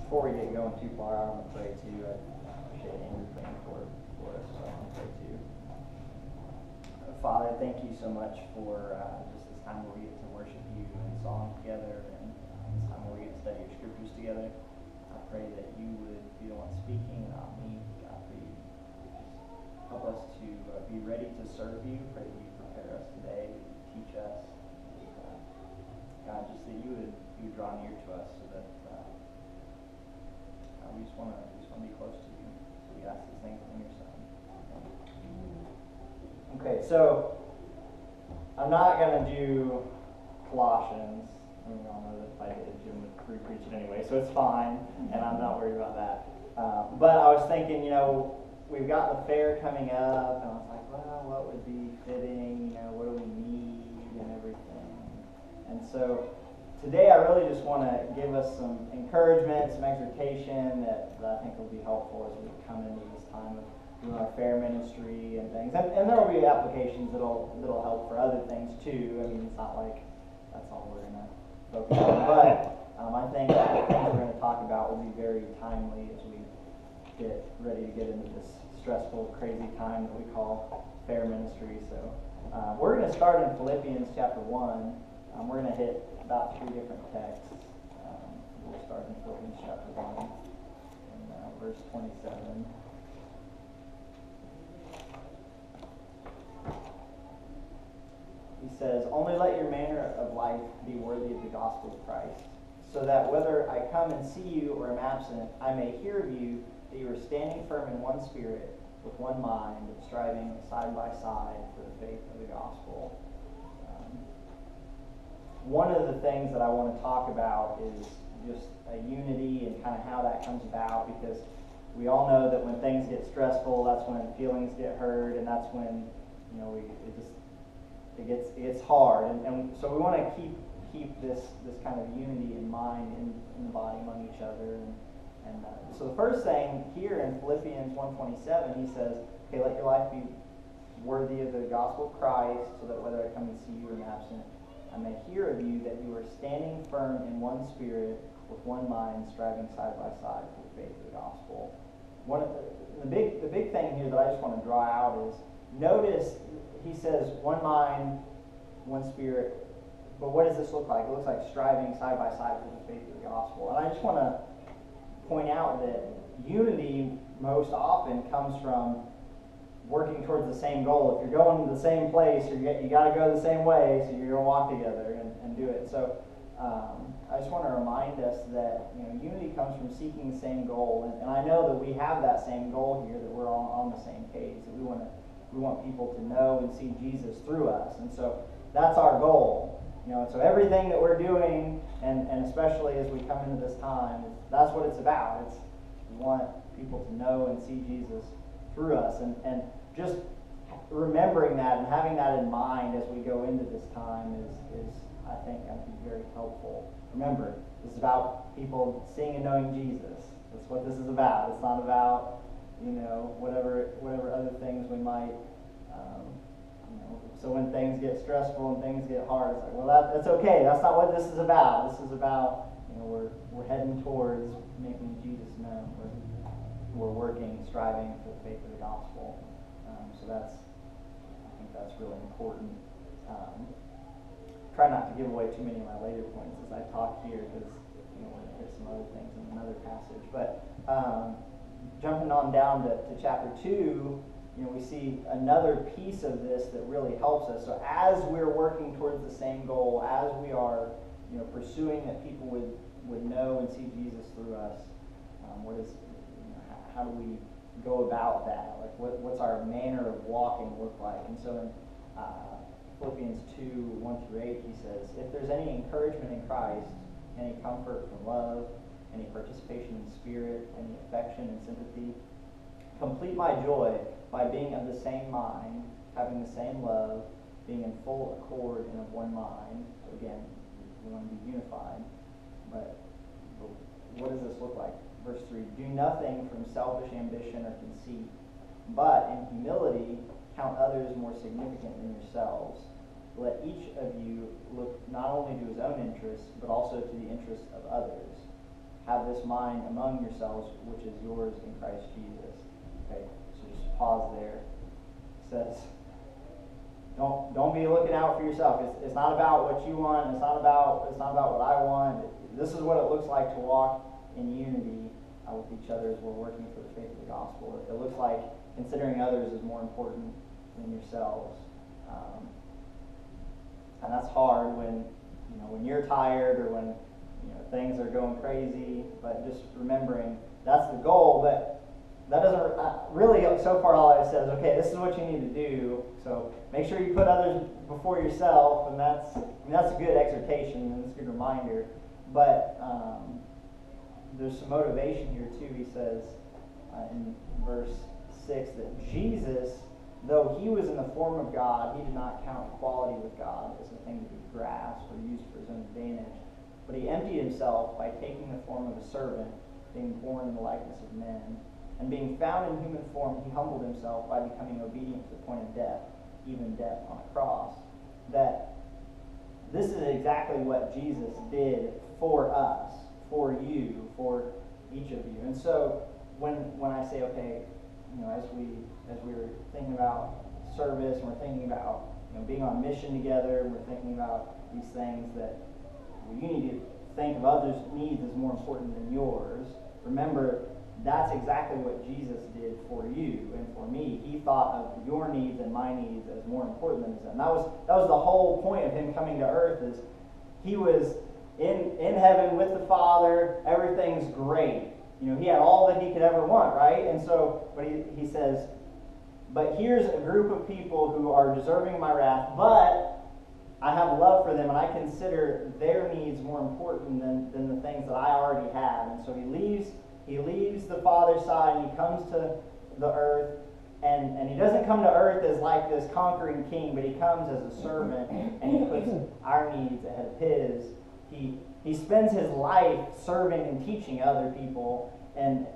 Before we get going too far, I want to pray too. I appreciate Andrew praying for us, so I want to pray too. Father, thank you so much for just this time where we get to worship you in song together, and this time where we get to study your scriptures together. I pray that you would be the one speaking, not me. God, pray you just help us to be ready to serve you. Pray that you prepare us today, that you teach us. God, just that you would draw near to us, so that we just want to be close to you. So we ask these things in your Son. Okay, so I'm not going to do Colossians. I mean, we all know that if I did, Jim would pre-preach it anyway, so it's fine, and I'm not worried about that. But I was thinking, we've got the fair coming up, and I was like, well, what would be fitting? What do we need and everything? And so today I really just want to give us some encouragement, some exhortation that I think will be helpful as we come into this time of doing our fair ministry and things. And there will be applications that'll help for other things too. I mean, it's not like that's all we're going to focus on. But I think the things we're going to talk about will be very timely as we get ready to get into this stressful, crazy time that we call fair ministry. So we're going to start in Philippians chapter 1. We're going to hit about 3 different texts. We'll start in Philippians chapter 1 and verse 27. He says, "Only let your manner of life be worthy of the gospel of Christ, so that whether I come and see you or am absent, I may hear of you that you are standing firm in one spirit, with one mind, striving side by side for the faith of the gospel." One of the things that I want to talk about is just a unity and kind of how that comes about, because we all know that when things get stressful, that's when feelings get hurt, and that's when it gets hard. And so we want to keep this kind of unity in mind in the body among each other. And so the first thing here in Philippians 1:27, he says, "Okay, let your life be worthy of the gospel of Christ, so that whether I come and see you or am absent, I may hear of you that you are standing firm in one spirit, with one mind, striving side by side for the faith of the gospel." One of the big thing here that I just want to draw out is, notice he says one mind, one spirit. But what does this look like? It looks like striving side by side for the faith of the gospel. And I just want to point out that unity most often comes from working towards the same goal. If you're going to the same place, you got to go the same way, so you're going to walk together and do it. So I just want to remind us that unity comes from seeking the same goal, and I know that we have that same goal here, that we're all on the same page, that we want people to know and see Jesus through us, and so that's our goal. So everything that we're doing, and especially as we come into this time, that's what it's about. We want people to know and see Jesus through us, and just remembering that and having that in mind as we go into this time is I think going to be very helpful. Remember, this is about people seeing and knowing Jesus. That's what this is about. It's not about whatever other things we might so when things get stressful and things get hard, it's like, well, that's okay. That's not what this is about. This is about we're heading towards making Jesus known. We're working, striving for the faith of the gospel. So I think that's really important. Try not to give away too many of my later points as I talk here, because we're going to hit some other things in another passage. But jumping on down to chapter 2, we see another piece of this that really helps us. So as we're working towards the same goal, as we are pursuing that people would know and see Jesus through us, how do we go about that? Like, what's our manner of walking look like? And so in Philippians 2:1-8, he says, "If there's any encouragement in Christ, any comfort from love, any participation in the Spirit, any affection and sympathy, complete my joy by being of the same mind, having the same love, being in full accord and of one mind." So again, we want to be unified. But what does this look like? Verse 3, "Do nothing from selfish ambition or conceit, but in humility count others more significant than yourselves. Let each of you look not only to his own interests, but also to the interests of others. have this mind among yourselves, which is yours in Christ Jesus. Okay, so just pause there. It says, don't be looking out for yourself. It's not about what you want. It's not about what I want. This is what it looks like to walk in unity with each other as we're working for the faith of the gospel. It looks like considering others is more important than yourselves, and that's hard when you're tired or when things are going crazy. But just remembering that's the goal, but that doesn't really, so far all I've said is, okay, this is what you need to do. So make sure you put others before yourself, and that's a good exhortation, and it's a good reminder. But there's some motivation here too. He says in verse 6 that Jesus, though he was in the form of God, he did not count equality with God as a thing to be grasped or used for his own advantage. But he emptied himself by taking the form of a servant, being born in the likeness of men. And being found in human form, he humbled himself by becoming obedient to the point of death, even death on a cross. That this is exactly what Jesus did for us, for you, for each of you. And so when I say, okay, as we were thinking about service, and we're thinking about being on mission together, and we're thinking about these things that you need to think of others' needs as more important than yours. Remember, that's exactly what Jesus did for you and for me. He thought of your needs and my needs as more important than his own. That was the whole point of him coming to earth, is he was in heaven with the Father. Everything's great. He had all that he could ever want, right? And so, but he says, but here's a group of people who are deserving my wrath, but I have love for them, and I consider their needs more important than the things that I already have. And so he leaves the Father's side, and he comes to the earth, and he doesn't come to earth as like this conquering king, but he comes as a servant, and he puts our needs ahead of his. He spends his life serving and teaching other people, and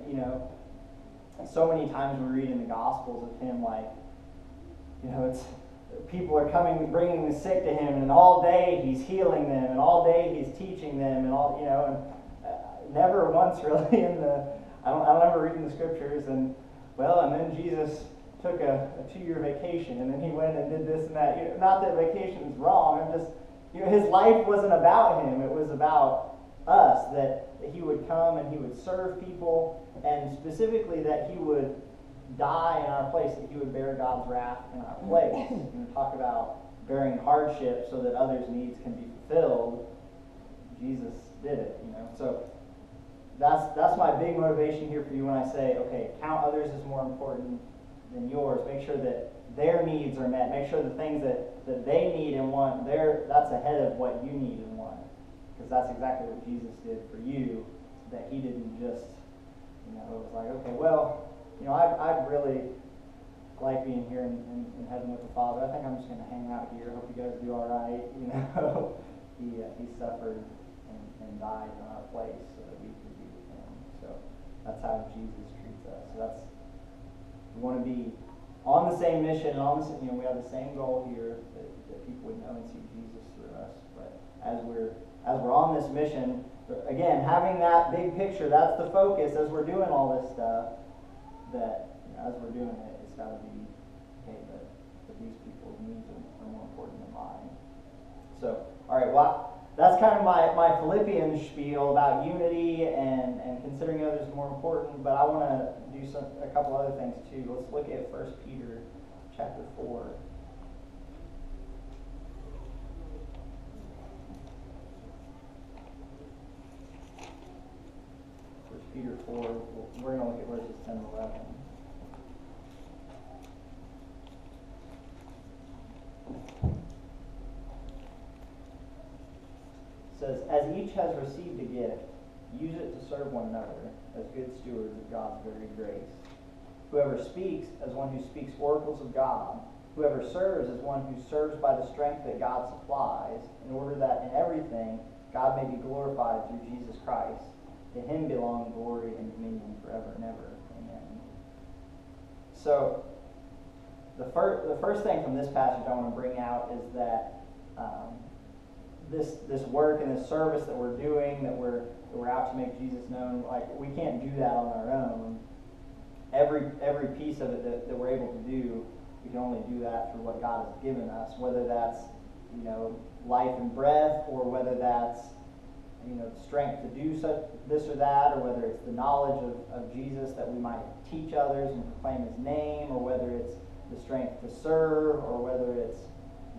so many times we read in the Gospels of him, like, it's people are coming, bringing the sick to him, and all day he's healing them, and all day he's teaching them, and all, and never once really I don't remember reading the scriptures, and then Jesus took a 2-year vacation, and then he went and did this and that. Not that vacation is wrong. I'm just, his life wasn't about him. It was about us, that he would come and he would serve people, and specifically that he would die in our place, that he would bear God's wrath in our place. Talk about bearing hardship so that others' needs can be fulfilled. Jesus did it, So that's my big motivation here for you when I say, okay, count others as more important than yours. Make sure that their needs are met. Make sure the things that they need and want, that's ahead of what you need and want. Because that's exactly what Jesus did for you, that he didn't just, it was like, okay, I'd really like being here in heaven with the Father. I think I'm just going to hang out here. Hope you guys do all right. He suffered and died in our place so that we could be with him. So that's how Jesus treats us. So we want to be on the same mission, and we have the same goal here, that people would know and see Jesus through us. But as we're on this mission, again, having that big picture, that's the focus as we're doing all this stuff. That as we're doing it, it's got to be, okay, that these people's needs are more important than mine. So, all right, that's kind of my Philippians spiel about unity and considering others more important, but I want to do a couple other things too. Let's look at 1 Peter chapter 4. 1 Peter 4, we're going to look at verses 10 and 11. Says, as each has received a gift, use it to serve one another as good stewards of God's varied grace. Whoever speaks, as one who speaks oracles of God. Whoever serves, as one who serves by the strength that God supplies, in order that in everything God may be glorified through Jesus Christ. To him belong glory and dominion forever and ever. Amen. So, the first thing from this passage I want to bring out is that this work and this service that we're doing, that we're we're out to make Jesus known. Like, we can't do that on our own. Every piece of it that we're able to do, we can only do that through what God has given us, whether that's, life and breath, or whether that's, strength to do this or that, or whether it's the knowledge of Jesus that we might teach others and proclaim his name, or whether it's the strength to serve, or whether it's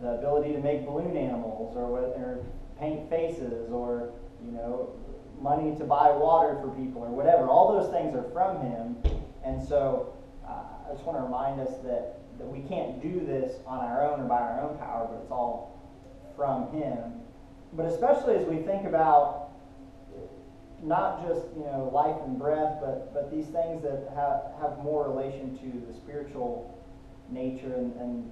the ability to make balloon animals, or paint faces, or, money to buy water for people, or whatever. All those things are from him. And so I just want to remind us that we can't do this on our own or by our own power, but it's all from him. But especially as we think about not just life and breath, but these things that have more relation to the spiritual nature, and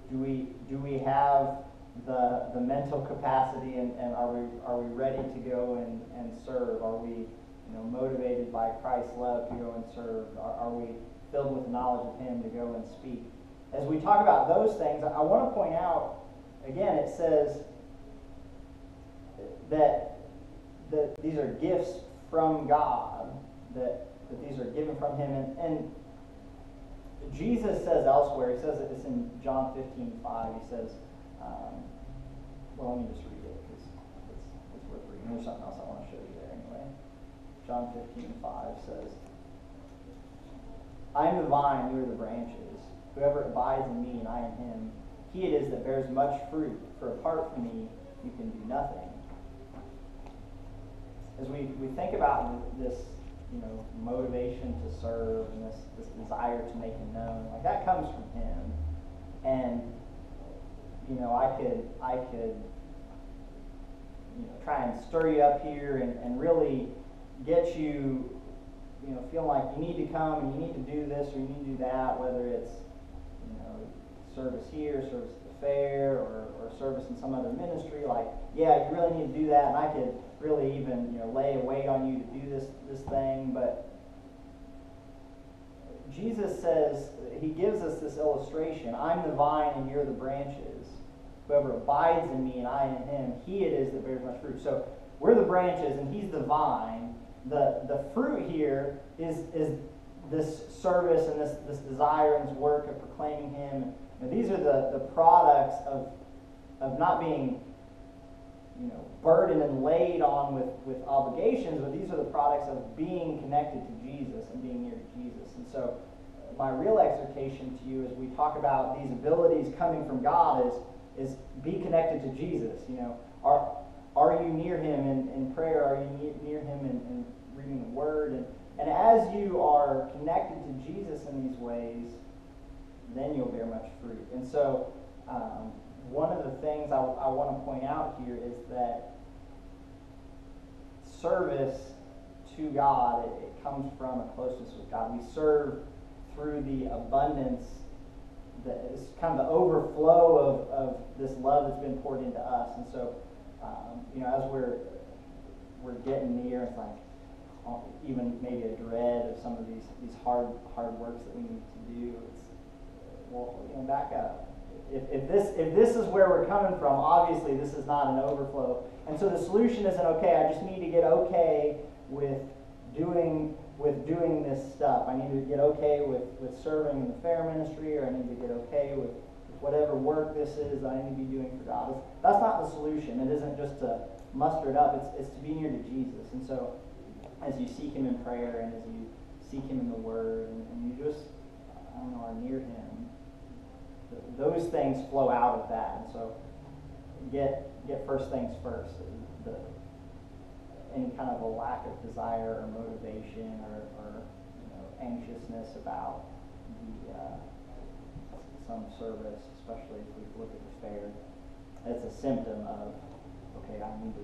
do we have the mental capacity, and are we ready to go and serve? Are we motivated by Christ's love to go and serve? Are we filled with knowledge of him to go and speak? As we talk about those things, I want to point out again, it says that these are gifts from God, that these are given from him. And Jesus says elsewhere, he says it's in John 15:5, he says, let me just read it because it's worth reading. There's something else I want to show you there anyway. John 15:5 says, I am the vine, you are the branches. Whoever abides in me and I in him, he it is that bears much fruit, for apart from me you can do nothing. As we think about this, motivation to serve, and this desire to make him known, like, that comes from him. And I could try and stir you up here and really get you feeling like you need to come and you need to do this or you need to do that, whether it's service here, service at the fair, or service in some other ministry. Like, yeah, you really need to do that, and I could really even lay a weight on you to do this thing. But Jesus says, he gives us this illustration. I'm the vine and you're the branches. Whoever abides in me and I in him, he it is that bears much fruit. So we're the branches and he's the vine. The fruit here is this service and this desire and this work of proclaiming him. And these are the products of not being burdened and laid on with obligations, but these are the products of being connected to Jesus and being near to Jesus. And so my real exhortation to you as we talk about these abilities coming from God is be connected to Jesus. Are you near him in prayer? Are you near him in reading the Word? And as you are connected to Jesus in these ways, then you'll bear much fruit. And so one of the things I want to point out here is that service to God, it comes from a closeness with God. We serve through the abundance, that is kind of the overflow of this love that's been poured into us. And so, as we're getting near, it's like even maybe a dread of some of these hard works that we need to do. It's back up. If this is where we're coming from, obviously this is not an overflow. And so the solution isn't, okay, I just need to get okay with doing this stuff. I need to get okay with serving in the fair ministry, or I need to get okay with whatever work this is that I need to be doing for God. That's not the solution. It isn't just to muster it up. It's to be near to Jesus. And so as you seek him in prayer, and as you seek him in the Word, and you just, are near him, those things flow out of that. And so get first things first. Any kind of a lack of desire or motivation or anxiousness about some service, especially if we look at the fair, it's a symptom of, okay, I need to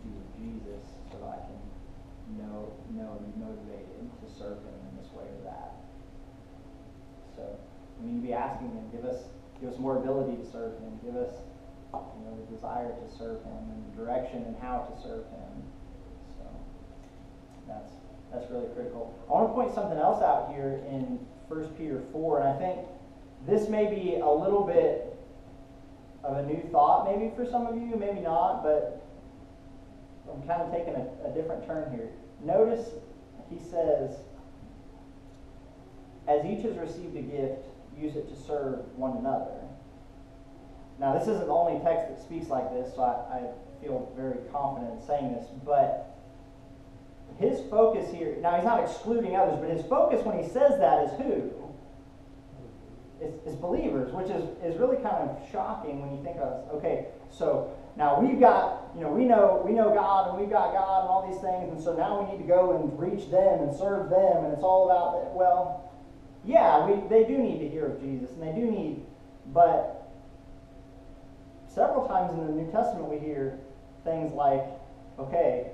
do Jesus so that I can know and be motivated to serve him in this way or that. So we need to be asking him, give us more ability to serve him, give us the desire to serve him, and the direction and how to serve him. So that's really critical. I want to point something else out here in 1 Peter 4, and I think this may be a little bit of a new thought maybe for some of you, maybe not, but I'm kind of taking a different turn here. Notice he says, as each has received a gift, use it to serve one another. Now, this isn't the only text that speaks like this, so I feel very confident in saying this, but his focus here, now he's not excluding others, but his focus when he says that is who? It's believers, which is really kind of shocking when you think of it. Okay, so now we've got, we know God, and we've got God and all these things, and so now we need to go and reach them and serve them, and it's all about that. Well, yeah, they do need to hear of Jesus, and they do need, but several times in the New Testament we hear things like, okay,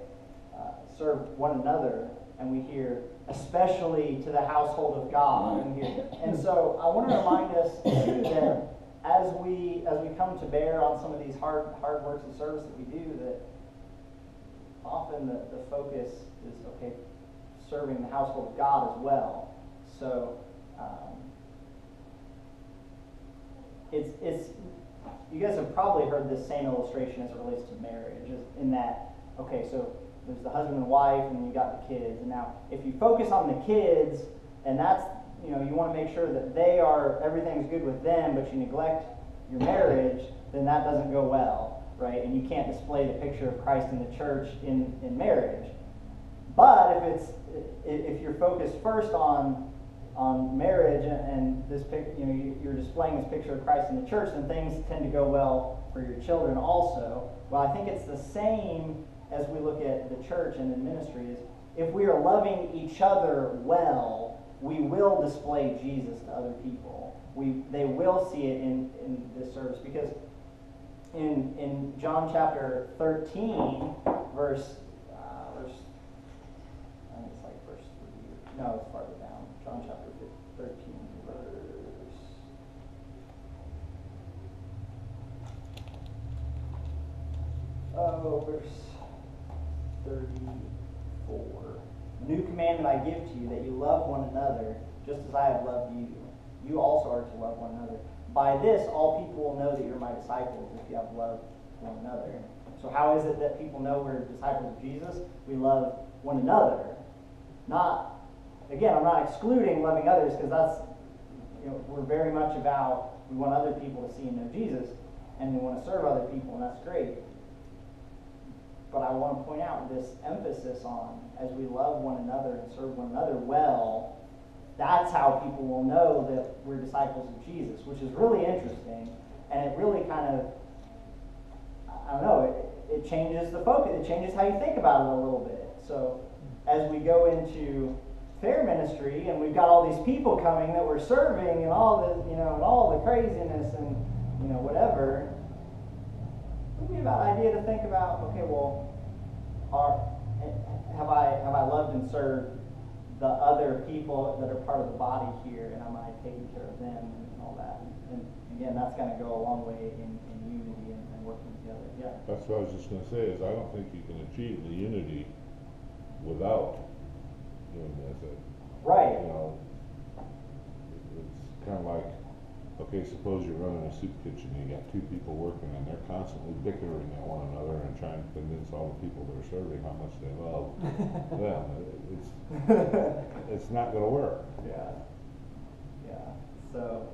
serve one another, and we hear, especially to the household of God. And so I want to remind us too that as we come to bear on some of these hard works of service that we do, that often the focus is, okay, serving the household of God as well. So it's you guys have probably heard this same illustration as it relates to marriage, in that, okay, so there's the husband and wife, and you got the kids. And now, if you focus on the kids, and that's, you want to make sure that everything's good with them, but you neglect your marriage, then that doesn't go well, right? And you can't display the picture of Christ in the church in marriage. But if you're focused first on marriage and this you're displaying this picture of Christ in the church, then things tend to go well for your children also. Well, I think it's the same as we look at the church and in ministry. Is if we are loving each other well, we will display Jesus to other people. They will see it in this service, because in John chapter 13, verse I think it's like verse 3. No, it's farther down. John chapter 13, verse 34. New commandment I give to you, that you love one another, just as I have loved you. You also are to love one another. By this, all people will know that you're my disciples, if you have loved one another. So how is it that people know we're disciples of Jesus? We love one another. Again, I'm not excluding loving others, because that's, we're very much about, we want other people to see and know Jesus, and we want to serve other people, and that's great. But I want to point out this emphasis on, as we love one another and serve one another well, that's how people will know that we're disciples of Jesus, which is really interesting, and it really kind of, I don't know, it changes the focus, it changes how you think about it a little bit. So as we go into fair ministry, and we've got all these people coming that we're serving, and all the, and all the craziness and, whatever, it would be a bad idea to think about, okay, well, have I loved and served the other people that are part of the body here, and am I taking care of them and all that? And again, that's going to go a long way in unity and working together. Yeah. That's what I was just going to say, is I don't think you can achieve the unity without doing this. Right. It's kind of like, okay, suppose you're running a soup kitchen and you got two people working, and they're constantly bickering at one another and trying to convince all the people they're serving how much they love them. It's not going to work. Yeah. So,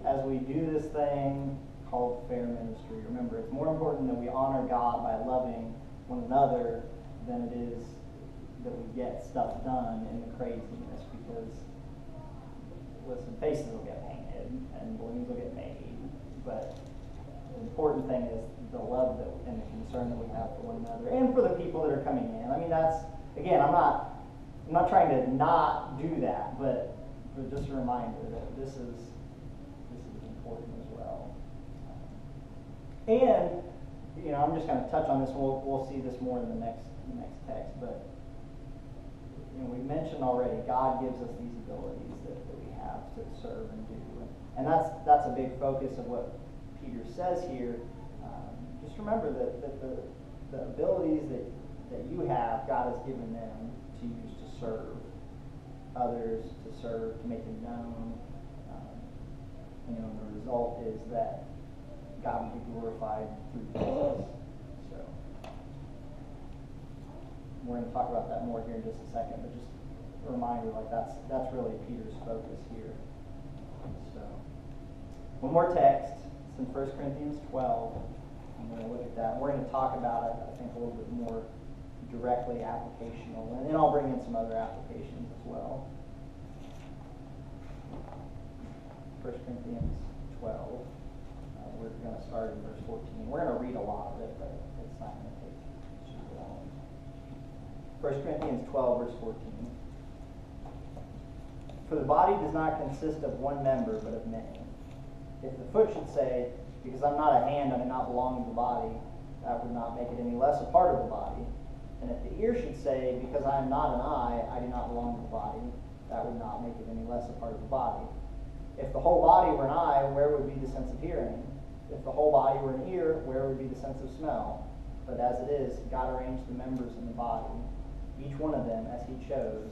as we do this thing called fair ministry, remember, it's more important that we honor God by loving one another than it is that we get stuff done in the craziness, because listen, faces will get painted and balloons will get made, but the important thing is the love and the concern that we have for one another and for the people that are coming in. I mean, that's, again, I'm not trying to not do that, but just a reminder that this is important as well. And I'm just going to touch on this. We'll see this more in the next text, but we mentioned already, God gives us these abilities that we have to serve and do, and that's a big focus of what Peter says here. Just remember that the abilities that you have, God has given them to use to serve others, to make them known. And the result is that God will be glorified through Jesus. So we're going to talk about that more here in just a second, but just a reminder, like that's really Peter's focus here. So, one more text. It's in 1 Corinthians 12. I'm going to look at that. We're going to talk about it, I think, a little bit more directly applicational, and then I'll bring in some other applications as well. 1 Corinthians 12. We're going to start in verse 14. We're going to read a lot of it, but it's not going to take super long. 1 Corinthians 12, verse 14. For the body does not consist of one member, but of many. If the foot should say, because I'm not a hand, I do not belong to the body, that would not make it any less a part of the body. And if the ear should say, because I am not an eye, I do not belong to the body, that would not make it any less a part of the body. If the whole body were an eye, where would be the sense of hearing? If the whole body were an ear, where would be the sense of smell? But as it is, God arranged the members in the body, each one of them as he chose.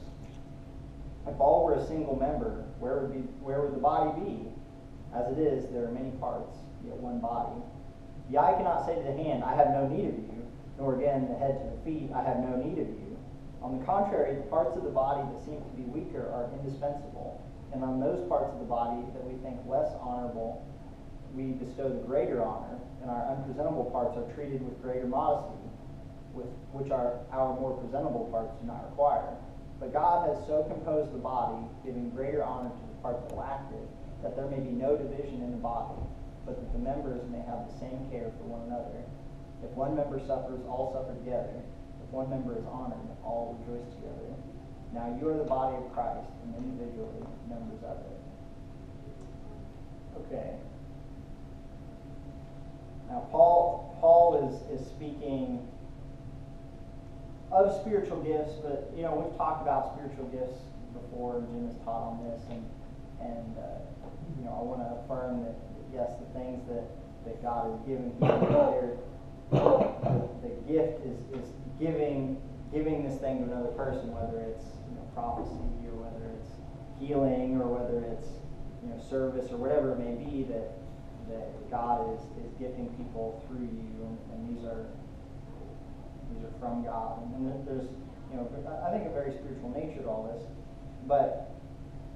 If all were a single member, where would the body be? As it is, there are many parts, yet one body. The eye cannot say to the hand, I have no need of you, nor again the head to the feet, I have no need of you. On the contrary, the parts of the body that seem to be weaker are indispensable, and on those parts of the body that we think less honorable, we bestow the greater honor, and our unpresentable parts are treated with greater modesty, which our more presentable parts do not require. But God has so composed the body, giving greater honor to the part that lacked it, that there may be no division in the body, but that the members may have the same care for one another. If one member suffers, all suffer together. If one member is honored, all rejoice together. Now you are the body of Christ, and individually members of it. Okay. Now Paul is speaking of spiritual gifts, but we've talked about spiritual gifts before, and Jim has taught on this, and I want to affirm that yes, the things that God has given here, the gift is giving this thing to another person, whether it's prophecy or whether it's healing or whether it's service or whatever it may be, that God is gifting people through you, and these are from God. And there's I think a very spiritual nature to all this, but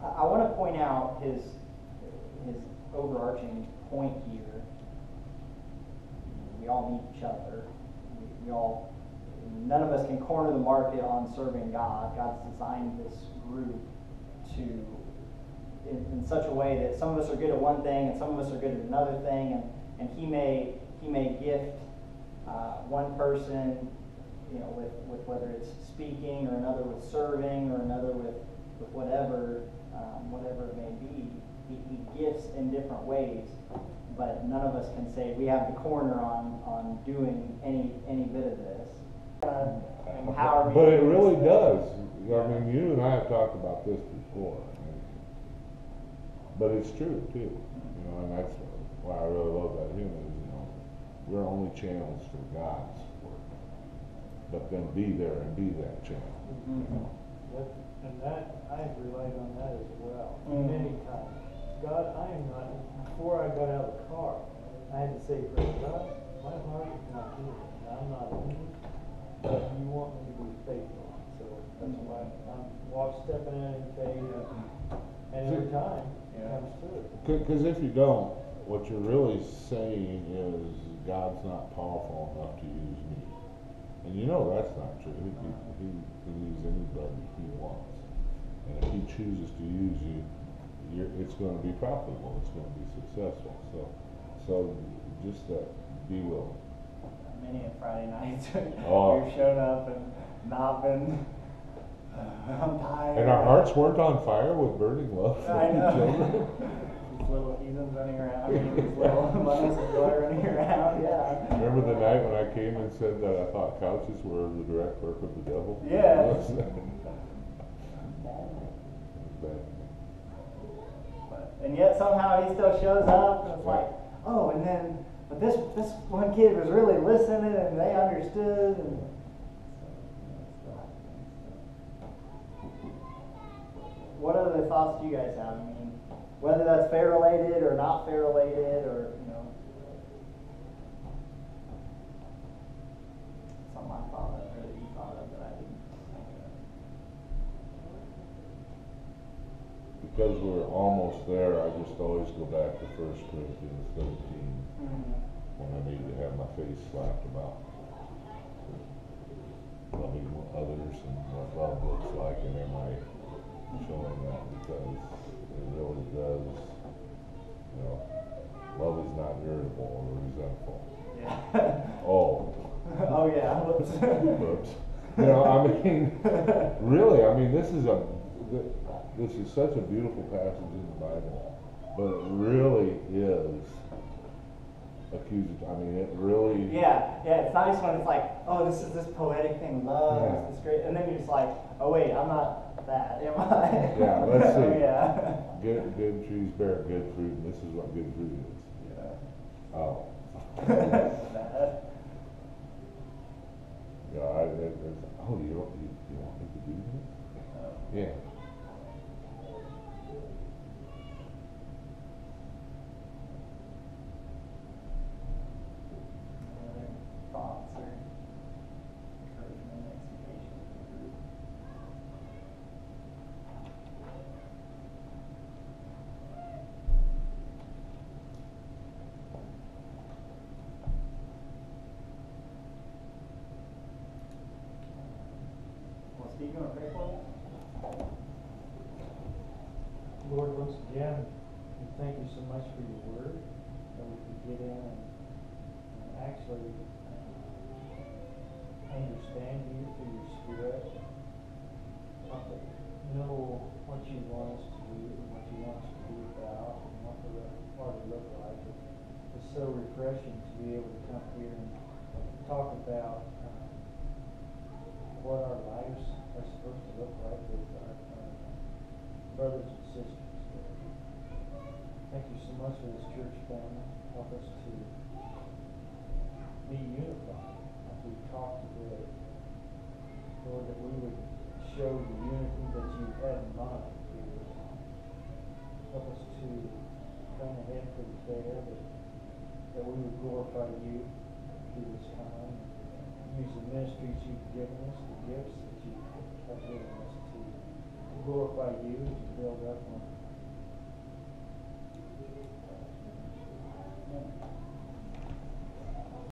I want to point out his overarching point here. We all need each other. None of us can corner the market on serving God. God's designed this group in such a way that some of us are good at one thing and some of us are good at another thing, and He may gift one person, with whether it's speaking, or another with serving, or another with whatever it may be. He gifts in different ways, but none of us can say we have the corner on doing any bit of this. Empower me. But it really does. I mean, you and I have talked about this before, but it's true too. And that's why I really love that hymn is, we're only channels for God's work, but then be there and be that channel. Yep. And that, I've relied on that as well, many times. God, I am not, before I got out of the car, I had to say, praise God, my heart is not here. I'm not in it, but you want me to be faithful. So that's why I'm stepping in faith, and every time it comes through. Because if you don't, what you're really saying is God's not powerful enough to use me. And that's not true. He can use anybody he wants. And if he chooses to use you, it's going to be profitable. It's going to be successful. So just be willing. Many a Friday night Oh. we've shown up and not been. I'm tired. And our hearts weren't on fire with burning love for I know. each other. These little heathens running around. These little mothers of joy running around. Yeah. Remember the night when I came and said that I thought couches were the direct work of the devil? Yeah. And yet somehow he still shows up, and it's like, oh, but this one kid was really listening, and they understood. And what other thoughts do you guys have? I mean, whether that's fair related or not fair related, or something I thought of, or that you thought of that I didn't. because we're almost there, I just always go back to 1 Corinthians 13 when I need to have my face slapped about loving others and what love looks like, and am I showing that? Because it really does, you know, love is not irritable or resentful. Yeah. Oh. Oh yeah. Whoops. Whoops. You know, I mean, really, I mean, this is such a beautiful passage in the Bible, but it really is accusatory. I mean, it really. Yeah, it's nice when it's like, oh, this is this poetic thing, love, Yeah. this great, and then you're just like, oh wait, I'm not that, am I? Yeah, let's see. Oh, yeah. Good trees bear good fruit, and this is what good fruit is. Yeah. Oh. Bad. Yeah, oh, you want me to do this? Yeah. Other thoughts or encouragement, exhortation to the group? Well, Steve, you want to pray for us? Lord, once again, we thank you so much for your word, that we can get in and actually understand you through your Spirit, want to know what you want us to do and what you want us to be about and what the ought to look like. It's so refreshing to be able to come here and talk about what our lives are supposed to look like with our brothers and sisters. Thank you so much for this church family. Help us to be unified as we talk today. Lord, that we would show the unity that you had in mind here. Help us to plan ahead for the fair, that we would glorify you through this time. Use the ministries you've given us, the gifts that you have given us to glorify you, to build up on.